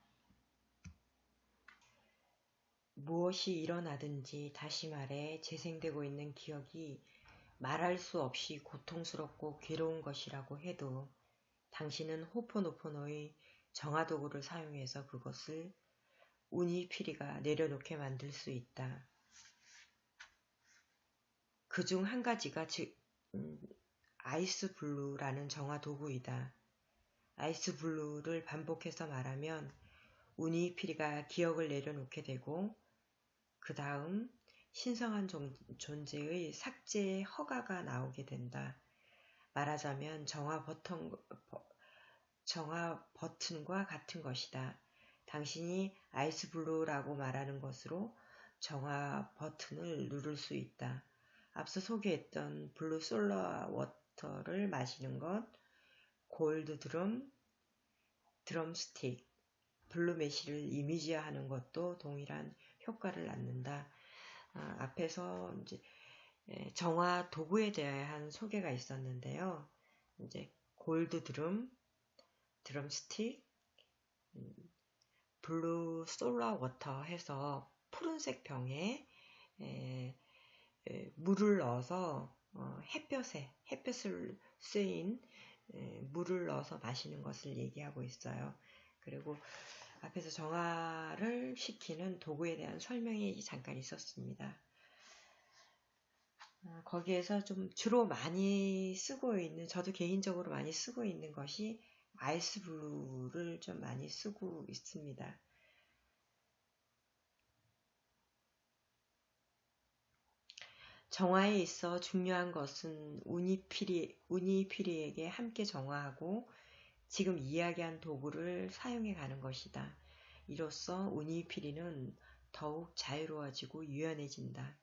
무엇이 일어나든지 다시 말해 재생되고 있는 기억이 말할 수 없이 고통스럽고 괴로운 것이라고 해도 당신은 호포노포노의 정화도구를 사용해서 그것을 우니피리가 내려놓게 만들 수 있다. 그중 한 가지가 아이스 블루라는 정화 도구이다. 아이스 블루를 반복해서 말하면 우니피리가 기억을 내려놓게 되고 그 다음 신성한 존재의 삭제의 허가가 나오게 된다. 말하자면 정화 버튼과 같은 것이다. 당신이 아이스 블루라고 말하는 것으로 정화 버튼을 누를 수 있다. 앞서 소개했던 블루 솔라 워터를 마시는 것, 골드 드럼스틱, 블루 메시를 이미지화하는 것도 동일한 효과를 낳는다. 앞에서 이제 정화 도구에 대한 소개가 있었는데요. 이제 골드 드럼스틱, 블루 솔라 워터 해서 푸른색 병에 물을 넣어서 햇볕을 쐬인 물을 넣어서 마시는 것을 얘기하고 있어요. 그리고 앞에서 정화를 시키는 도구에 대한 설명이 잠깐 있었습니다. 거기에서 좀 주로 많이 쓰고 있는, 저도 개인적으로 많이 쓰고 있는 것이 아이스 블루를 좀 많이 쓰고 있습니다. 정화에 있어 중요한 것은 우니피리에게 함께 정화하고 지금 이야기한 도구를 사용해 가는 것이다. 이로써 우니피리는 더욱 자유로워지고 유연해진다.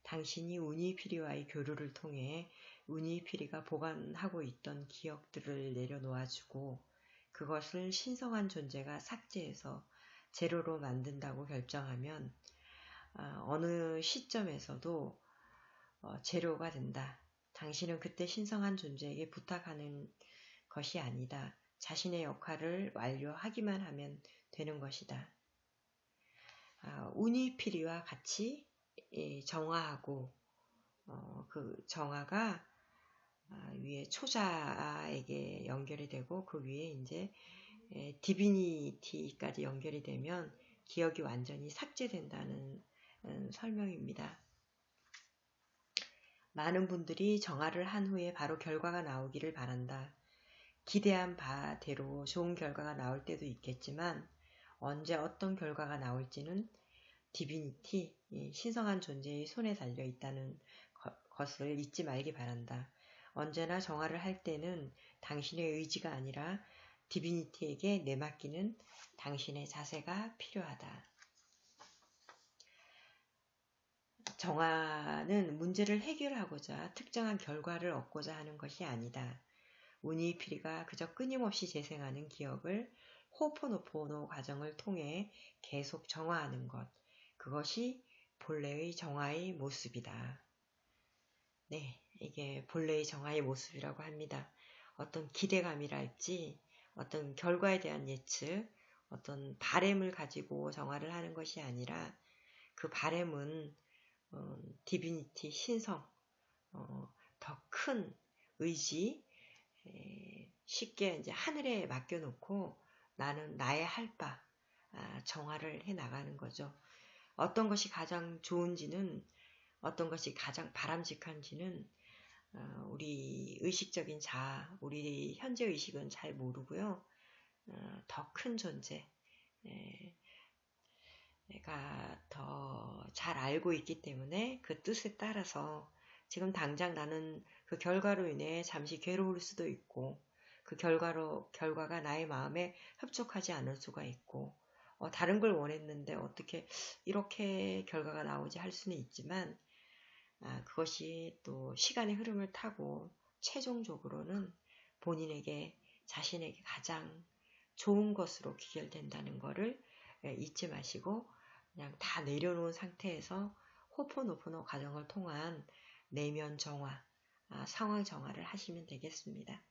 당신이 우니피리와의 교류를 통해 우니피리가 보관하고 있던 기억들을 내려놓아주고 그것을 신성한 존재가 삭제해서 제로로 만든다고 결정하면 어느 시점에서도 제로가 된다. 당신은 그때 신성한 존재에게 부탁하는 것이 아니다. 자신의 역할을 완료하기만 하면 되는 것이다. 우니피리와 같이 정화하고 그 정화가 위에 초자에게 연결이 되고 그 위에 이제 디비니티까지 연결이 되면 기억이 완전히 삭제된다는 설명입니다. 많은 분들이 정화를 한 후에 바로 결과가 나오기를 바란다. 기대한 바대로 좋은 결과가 나올 때도 있겠지만 언제 어떤 결과가 나올지는 디비니티, 신성한 존재의 손에 달려 있다는 것을 잊지 말기 바란다. 언제나 정화를 할 때는 당신의 의지가 아니라 디비니티에게 내맡기는 당신의 자세가 필요하다. 정화는 문제를 해결하고자 특정한 결과를 얻고자 하는 것이 아니다. 우니피리가 그저 끊임없이 재생하는 기억을 호포노포노 과정을 통해 계속 정화하는 것. 그것이 본래의 정화의 모습이다. 네, 이게 본래의 정화의 모습이라고 합니다. 어떤 기대감이랄지, 어떤 결과에 대한 예측, 어떤 바램을 가지고 정화를 하는 것이 아니라 그 바램은 디비니티, 신성, 더 큰 의지, 쉽게 이제 하늘에 맡겨놓고 나는 나의 할 바, 정화를 해 나가는 거죠. 어떤 것이 가장 좋은지는, 어떤 것이 가장 바람직한지는 우리 의식적인 자아, 우리 현재 의식은 잘 모르고요. 더 큰 존재, 내가 더 잘 알고 있기 때문에 그 뜻에 따라서 지금 당장 나는 그 결과로 인해 잠시 괴로울 수도 있고 그 결과가 나의 마음에 흡족하지 않을 수가 있고 다른 걸 원했는데 어떻게 이렇게 결과가 나오지 할 수는 있지만 그것이 또 시간의 흐름을 타고 최종적으로는 본인에게 자신에게 가장 좋은 것으로 귀결된다는 것을 잊지 마시고 그냥 다 내려놓은 상태에서 호포노포노 과정을 통한 내면 정화, 상황 정화를 하시면 되겠습니다.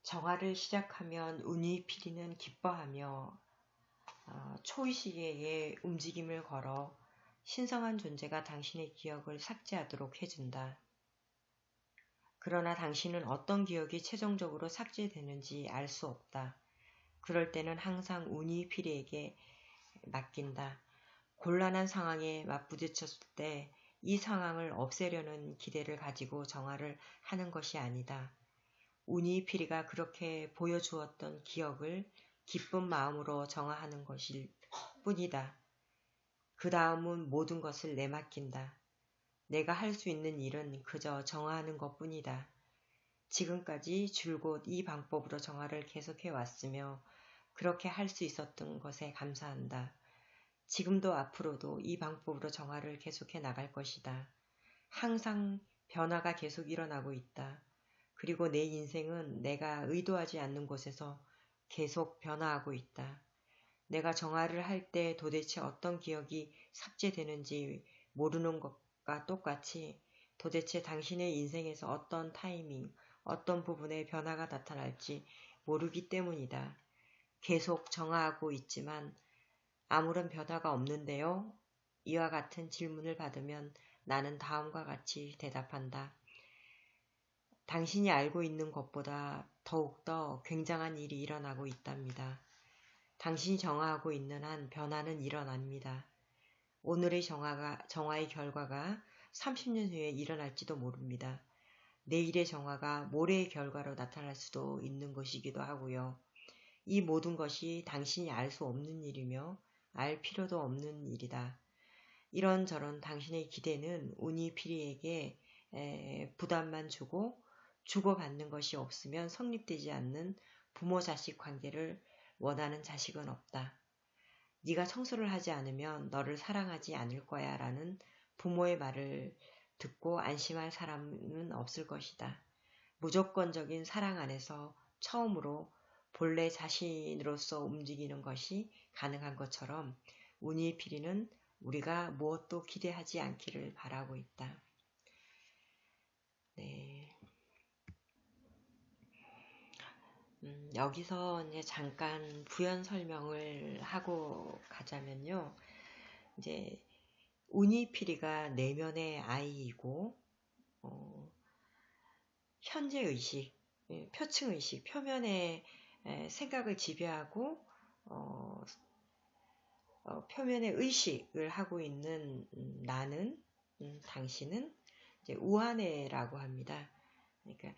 정화를 시작하면 운이피리는 기뻐하며 초의식에게 움직임을 걸어 신성한 존재가 당신의 기억을 삭제하도록 해준다. 그러나 당신은 어떤 기억이 최종적으로 삭제되는지 알 수 없다. 그럴 때는 항상 운이피리에게 맡긴다. 곤란한 상황에 맞부딪혔을 때 이 상황을 없애려는 기대를 가지고 정화를 하는 것이 아니다. 운이피리가 그렇게 보여주었던 기억을 기쁜 마음으로 정화하는 것일 뿐이다. 그 다음은 모든 것을 내맡긴다. 내가 할 수 있는 일은 그저 정화하는 것 뿐이다. 지금까지 줄곧 이 방법으로 정화를 계속해 왔으며 그렇게 할 수 있었던 것에 감사한다. 지금도 앞으로도 이 방법으로 정화를 계속해 나갈 것이다. 항상 변화가 계속 일어나고 있다. 그리고 내 인생은 내가 의도하지 않는 곳에서 계속 변화하고 있다. 내가 정화를 할 때 도대체 어떤 기억이 삭제되는지 모르는 것과 똑같이 도대체 당신의 인생에서 어떤 타이밍, 어떤 부분에 변화가 나타날지 모르기 때문이다. 계속 정화하고 있지만 아무런 변화가 없는데요. 이와 같은 질문을 받으면 나는 다음과 같이 대답한다. 당신이 알고 있는 것보다 더욱더 굉장한 일이 일어나고 있답니다. 당신이 정화하고 있는 한 변화는 일어납니다. 오늘의 정화의 결과가 30년 후에 일어날지도 모릅니다. 내일의 정화가 모레의 결과로 나타날 수도 있는 것이기도 하고요. 이 모든 것이 당신이 알 수 없는 일이며 알 필요도 없는 일이다. 이런저런 당신의 기대는 운이피리에게 부담만 주고 주고받는 것이 없으면 성립되지 않는 부모-자식 관계를 원하는 자식은 없다. 네가 청소를 하지 않으면 너를 사랑하지 않을 거야 라는 부모의 말을 듣고 안심할 사람은 없을 것이다. 무조건적인 사랑 안에서 처음으로 본래 자신으로서 움직이는 것이 가능한 것처럼 운이피리는 우리가 무엇도 기대하지 않기를 바라고 있다. 네. 여기서 이제 잠깐 부연 설명을 하고 가자면요. 이제 운이피리가 내면의 아이이고 현재 의식, 표층 의식, 표면의 생각을 지배하고 표면의 의식을 하고 있는 나는, 당신은 이제 우한해라고 합니다. 그러니까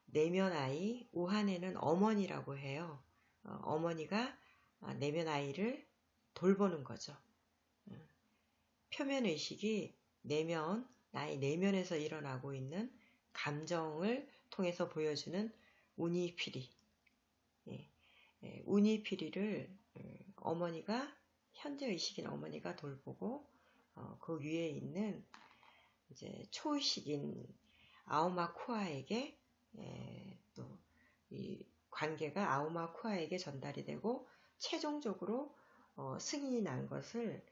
내면 아이, 우한해는 어머니라고 해요. 어머니가 내면 아이를 돌보는 거죠. 표면 의식이 나의 내면에서 일어나고 있는 감정을 통해서 보여주는 운이피리. 운이피리를 어머니가 현재 의식인 어머니가 돌보고 그 위에 있는 이제 초의식인 아오마쿠아에게 또 이 관계가 아오마쿠아에게 전달이 되고 최종적으로 승인이 난 것을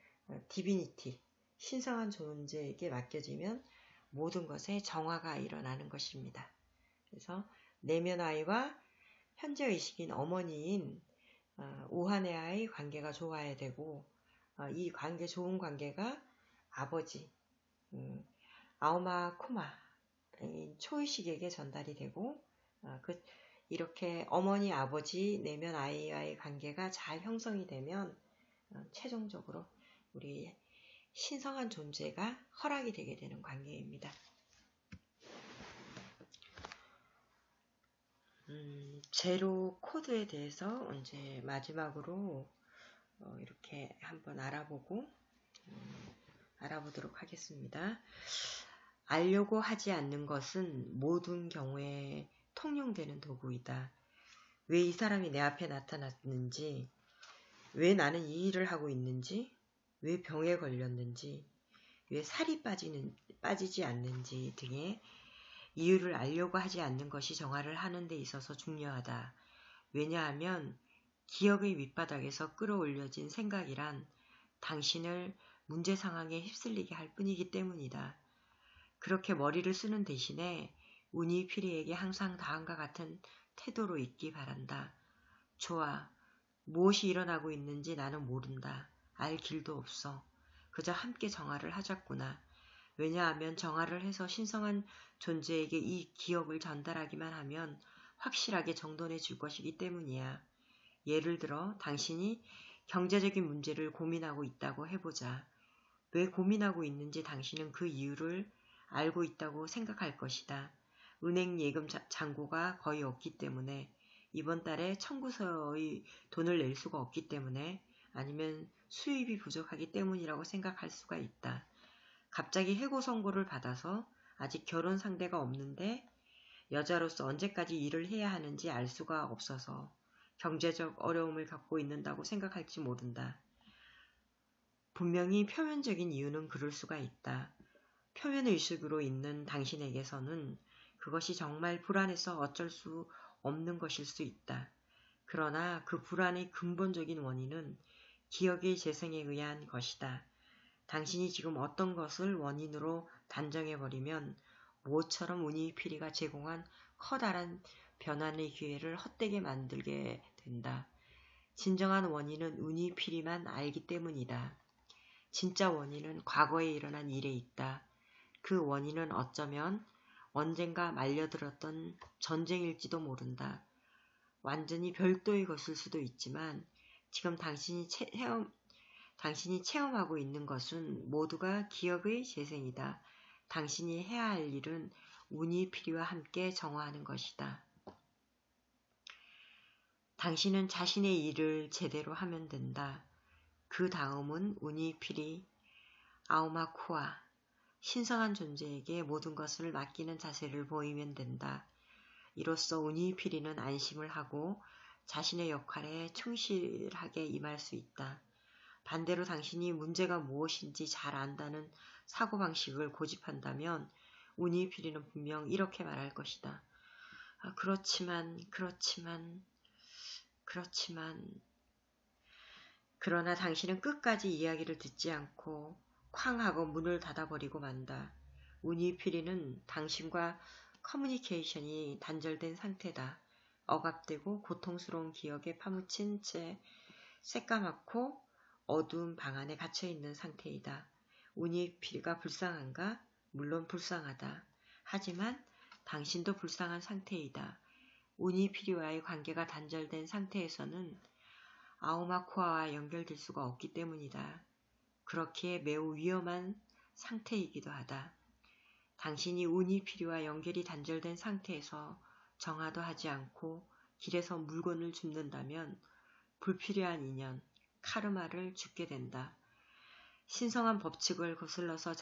디비니티, 신성한 존재에게 맡겨지면 모든 것에 정화가 일어나는 것입니다. 그래서 내면 아이와 현재 의식인 어머니인 우하네아의 관계가 좋아야 되고 이 관계 좋은 관계가 아버지 아오마 쿠마 초의식에게 전달이 되고 이렇게 어머니 아버지 내면 아이와의 관계가 잘 형성이 되면 최종적으로 우리 신성한 존재가 허락이 되게 되는 관계입니다. 제로 코드에 대해서 이제 마지막으로 이렇게 한번 알아보도록 하겠습니다. 알려고 하지 않는 것은 모든 경우에 통용되는 도구이다. 왜 이 사람이 내 앞에 나타났는지, 왜 나는 이 일을 하고 있는지, 왜 병에 걸렸는지, 왜 살이 빠지지 않는지 등의 이유를 알려고 하지 않는 것이 정화를 하는 데 있어서 중요하다. 왜냐하면 기억의 밑바닥에서 끌어올려진 생각이란 당신을 문제 상황에 휩쓸리게 할 뿐이기 때문이다. 그렇게 머리를 쓰는 대신에 우니피리에게 항상 다음과 같은 태도로 있기 바란다. 좋아. 무엇이 일어나고 있는지 나는 모른다. 알 길도 없어. 그저 함께 정화를 하자꾸나. 왜냐하면 정화를 해서 신성한 존재에게 이 기억을 전달하기만 하면 확실하게 정돈해 줄 것이기 때문이야. 예를 들어 당신이 경제적인 문제를 고민하고 있다고 해보자. 왜 고민하고 있는지 당신은 그 이유를 알고 있다고 생각할 것이다. 은행 예금 잔고가 거의 없기 때문에, 이번 달에 청구서의 돈을 낼 수가 없기 때문에, 아니면 수입이 부족하기 때문이라고 생각할 수가 있다. 갑자기 해고 선고를 받아서 아직 결혼 상대가 없는데 여자로서 언제까지 일을 해야 하는지 알 수가 없어서 경제적 어려움을 겪고 있는다고 생각할지 모른다. 분명히 표면적인 이유는 그럴 수가 있다. 표면의식으로 있는 당신에게서는 그것이 정말 불안해서 어쩔 수 없는 것일 수 있다. 그러나 그 불안의 근본적인 원인은 기억의 재생에 의한 것이다. 당신이 지금 어떤 것을 원인으로 단정해버리면 모처럼 우니피리가 제공한 커다란 변환의 기회를 헛되게 만들게 된다. 진정한 원인은 우니피리만 알기 때문이다. 진짜 원인은 과거에 일어난 일에 있다. 그 원인은 어쩌면 언젠가 말려들었던 전쟁일지도 모른다. 완전히 별도의 것일 수도 있지만 지금 당신이 체험하고 있는 것은 모두가 기억의 재생이다. 당신이 해야 할 일은 우니피리와 함께 정화하는 것이다. 당신은 자신의 일을 제대로 하면 된다. 그 다음은 우니피리, 아오마쿠아, 신성한 존재에게 모든 것을 맡기는 자세를 보이면 된다. 이로써 우니피리는 안심을 하고 자신의 역할에 충실하게 임할 수 있다. 반대로 당신이 문제가 무엇인지 잘 안다는 사고방식을 고집한다면 우니피리는 분명 이렇게 말할 것이다. 그렇지만 그러나 당신은 끝까지 이야기를 듣지 않고 쾅 하고 문을 닫아버리고 만다. 우니피리는 당신과 커뮤니케이션이 단절된 상태다. 억압되고 고통스러운 기억에 파묻힌 채 새까맣고 어두운 방 안에 갇혀있는 상태이다. 우니피리가 불쌍한가? 물론 불쌍하다. 하지만 당신도 불쌍한 상태이다. 우니피리와의 관계가 단절된 상태에서는 아오마쿠아와 연결될 수가 없기 때문이다. 그렇기에 매우 위험한 상태이기도 하다. 당신이 우니피리와 연결이 단절된 상태에서 정화도 하지 않고 길에서 물건을 줍는다면 불필요한 인연, 카르마를 줍게 된다. 신성한 법칙을 거슬러서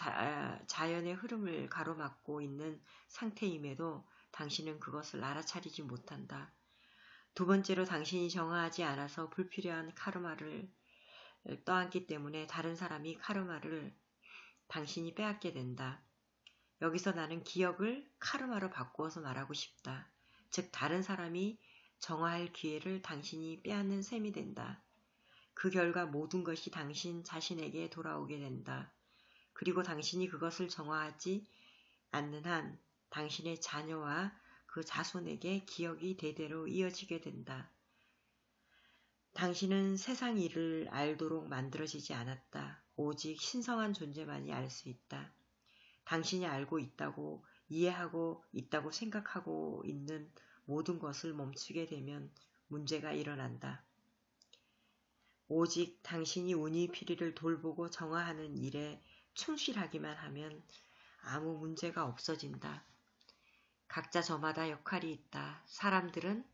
자연의 흐름을 가로막고 있는 상태임에도 당신은 그것을 알아차리지 못한다. 두 번째로 당신이 정화하지 않아서 불필요한 카르마를 떠안기 때문에 다른 사람이 카르마를 당신이 빼앗게 된다. 여기서 나는 기억을 카르마로 바꾸어서 말하고 싶다. 즉 다른 사람이 정화할 기회를 당신이 빼앗는 셈이 된다. 그 결과 모든 것이 당신 자신에게 돌아오게 된다. 그리고 당신이 그것을 정화하지 않는 한 당신의 자녀와 그 자손에게 기억이 대대로 이어지게 된다. 당신은 세상 일을 알도록 만들어지지 않았다. 오직 신성한 존재만이 알 수 있다. 당신이 알고 있다고 이해하고 있다고 생각하고 있는 모든 것을 멈추게 되면 문제가 일어난다. 오직 당신이 우니피리를 돌보고 정화하는 일에 충실하기만 하면 아무 문제가 없어진다. 각자 저마다 역할이 있다. 사람들은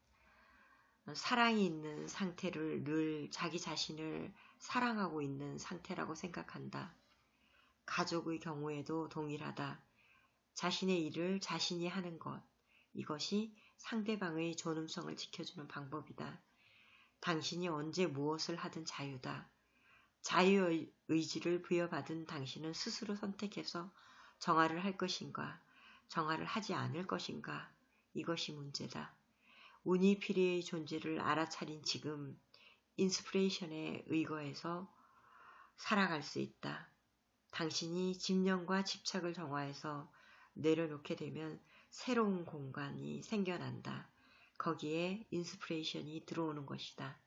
사랑이 있는 상태를 늘 자기 자신을 사랑하고 있는 상태라고 생각한다. 가족의 경우에도 동일하다. 자신의 일을 자신이 하는 것, 이것이 상대방의 존엄성을 지켜주는 방법이다. 당신이 언제 무엇을 하든 자유다. 자유의지를 부여받은 당신은 스스로 선택해서 정화를 할 것인가, 정화를 하지 않을 것인가, 이것이 문제다. 우니피리의 존재를 알아차린 지금 인스피레이션에 의거해서 살아갈 수 있다. 당신이 집념과 집착을 정화해서 내려놓게 되면 새로운 공간이 생겨난다. 거기에 인스피레이션이 들어오는 것이다.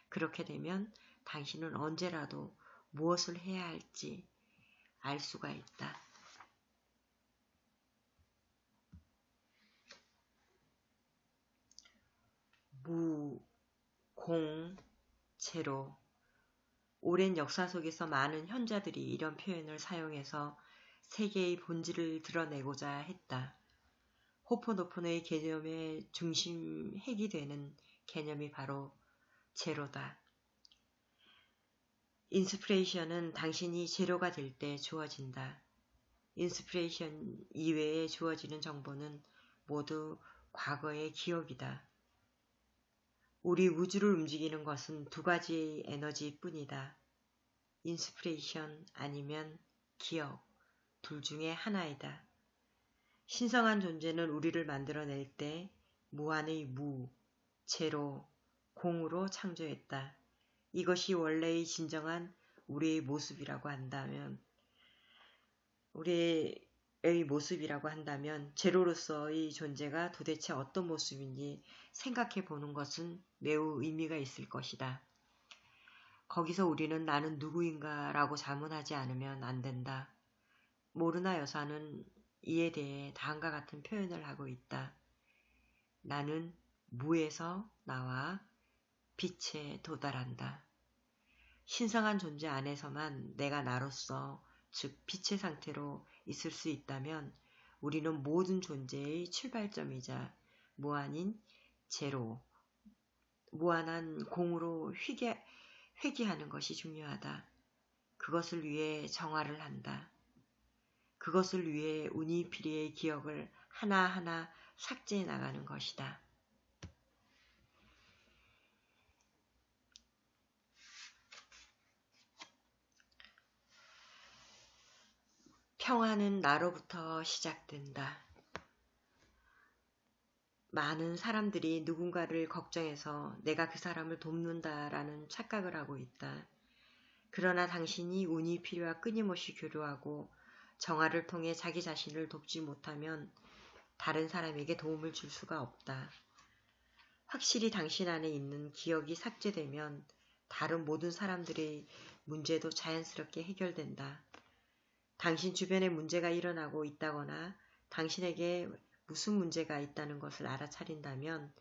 그렇게 되면 당신은 언제라도 무엇을 해야 할지 알 수가 있다. 무, 공, 제로. 오랜 역사 속에서 많은 현자들이 이런 표현을 사용해서 세계의 본질을 드러내고자 했다. 호포노포노의 개념의 중심 핵이 되는 개념이 바로 제로다. 인스피레이션은 당신이 제로가 될 때 주어진다. 인스피레이션 이외에 주어지는 정보는 모두 과거의 기억이다. 우리 우주를 움직이는 것은 두 가지의 에너지뿐이다. 인스피레이션 아니면 기억, 둘 중에 하나이다. 신성한 존재는 우리를 만들어낼 때 무한의 무, 제로, 공으로 창조했다. 이것이 원래의 진정한 우리의 모습이라고 한다면 제로로서의 존재가 도대체 어떤 모습인지 생각해 보는 것은 매우 의미가 있을 것이다. 거기서 우리는 나는 누구인가 라고 자문하지 않으면 안 된다. 모르나 여사는 이에 대해 다음과 같은 표현을 하고 있다. 나는 무에서 나와 빛에 도달한다. 신성한 존재 안에서만 내가 나로서, 즉 빛의 상태로 있을 수 있다면 우리는 모든 존재의 출발점이자 무한인 제로, 무한한 공으로 회귀하는 것이 중요하다. 그것을 위해 정화를 한다. 그것을 위해 우니피리의 기억을 하나하나 삭제해 나가는 것이다. 평화는 나로부터 시작된다. 많은 사람들이 누군가를 걱정해서 내가 그 사람을 돕는다라는 착각을 하고 있다. 그러나 당신이 우니피리와 끊임없이 교류하고 정화를 통해 자기 자신을 돕지 못하면 다른 사람에게 도움을 줄 수가 없다. 확실히 당신 안에 있는 기억이 삭제되면 다른 모든 사람들의 문제도 자연스럽게 해결된다. 당신 주변에 문제가 일어나고 있다거나 당신에게 무슨 문제가 있다는 것을 알아차린다면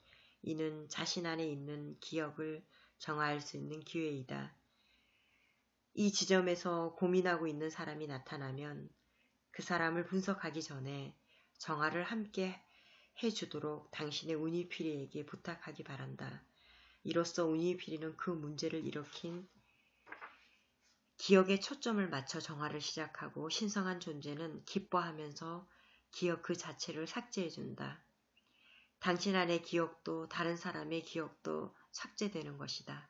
이는 자신 안에 있는 기억을 정화할 수 있는 기회이다. 이 지점에서 고민하고 있는 사람이 나타나면 그 사람을 분석하기 전에 정화를 함께 해주도록 당신의 우니피리에게 부탁하기 바란다. 이로써 우니피리는 그 문제를 일으킨 기억에 초점을 맞춰 정화를 시작하고 신성한 존재는 기뻐하면서 기억 그 자체를 삭제해준다. 당신 안의 기억도 다른 사람의 기억도 삭제되는 것이다.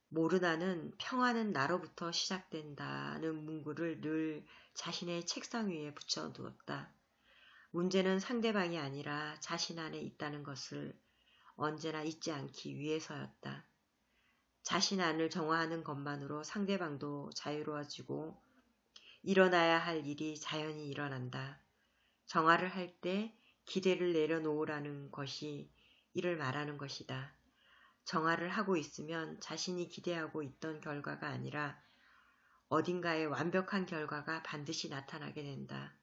모르나는 평화는 나로부터 시작된다는 문구를 늘 자신의 책상 위에 붙여두었다. 문제는 상대방이 아니라 자신 안에 있다는 것을 언제나 잊지 않기 위해서였다. 자신 안을 정화하는 것만으로 상대방도 자유로워지고 일어나야 할 일이 자연히 일어난다. 정화를 할 때 기대를 내려놓으라는 것이 이를 말하는 것이다. 정화를 하고 있으면 자신이 기대하고 있던 결과가 아니라 어딘가에 완벽한 결과가 반드시 나타나게 된다.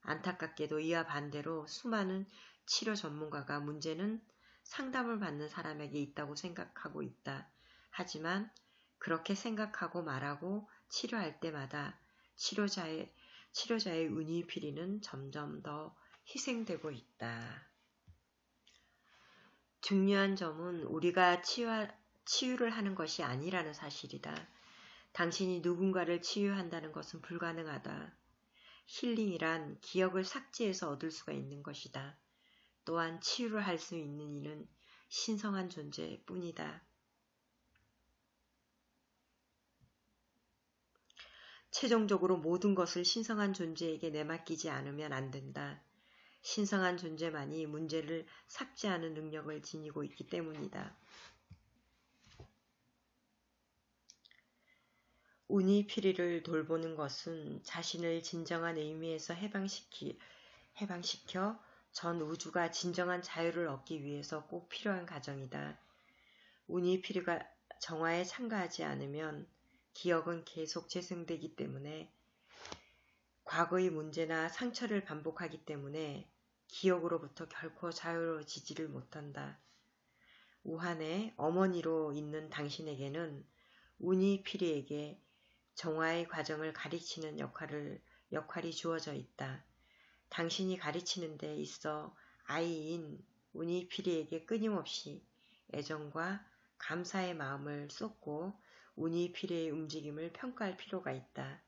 안타깝게도 이와 반대로 수많은 치료 전문가가 문제는 상담을 받는 사람에게 있다고 생각하고 있다. 하지만 그렇게 생각하고 말하고 치료할 때마다 치료자의 운이피리는 점점 더 희생되고 있다. 중요한 점은 우리가 치유를 하는 것이 아니라는 사실이다. 당신이 누군가를 치유한다는 것은 불가능하다. 힐링이란 기억을 삭제해서 얻을 수가 있는 것이다. 또한 치유를 할 수 있는 이는 신성한 존재뿐이다. 최종적으로 모든 것을 신성한 존재에게 내맡기지 않으면 안 된다. 신성한 존재만이 문제를 삭제하는 능력을 지니고 있기 때문이다. 운이피리를 돌보는 것은 자신을 진정한 의미에서 해방시켜 전 우주가 진정한 자유를 얻기 위해서 꼭 필요한 과정이다. 운이피리가 정화에 참가하지 않으면 기억은 계속 재생되기 때문에 과거의 문제나 상처를 반복하기 때문에 기억으로부터 결코 자유로워지지를 못한다. 우한의 어머니로 있는 당신에게는 운이피리에게 정화의 과정을 가르치는 역할이 주어져 있다. 당신이 가르치는 데 있어 아이인 운이피리에게 끊임없이 애정과 감사의 마음을 쏟고 운이피리의 움직임을 평가할 필요가 있다.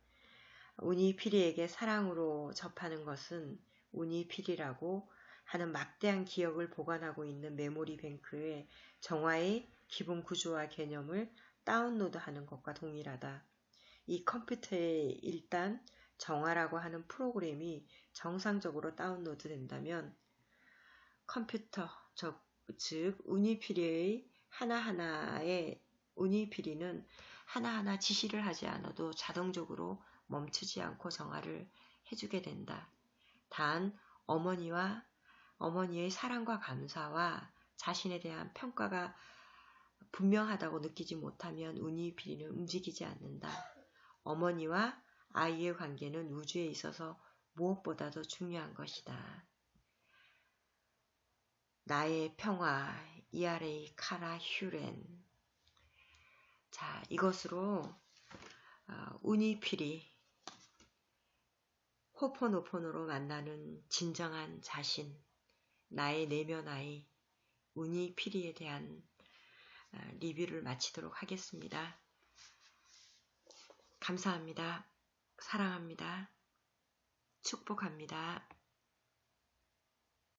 운이피리에게 사랑으로 접하는 것은 운이피리라고 하는 막대한 기억을 보관하고 있는 메모리 뱅크의 정화의 기본 구조와 개념을 다운로드하는 것과 동일하다. 이 컴퓨터에 일단 정화라고 하는 프로그램이 정상적으로 다운로드 된다면 컴퓨터, 즉 운이피리의 운이피리는 하나하나 지시를 하지 않아도 자동적으로 멈추지 않고 정화를 해주게 된다. 단 어머니의 사랑과 감사와 자신에 대한 평가가 분명하다고 느끼지 못하면 운이피리는 움직이지 않는다. 어머니와 아이의 관계는 우주에 있어서 무엇보다도 중요한 것이다. 나의 평화, 이아레이 카라 휴렌. 자, 이것으로 운이피리, 호포노포노로 만나는 진정한 자신, 나의 내면 아이, 운이피리에 대한 리뷰를 마치도록 하겠습니다. 감사합니다. 사랑합니다. 축복합니다.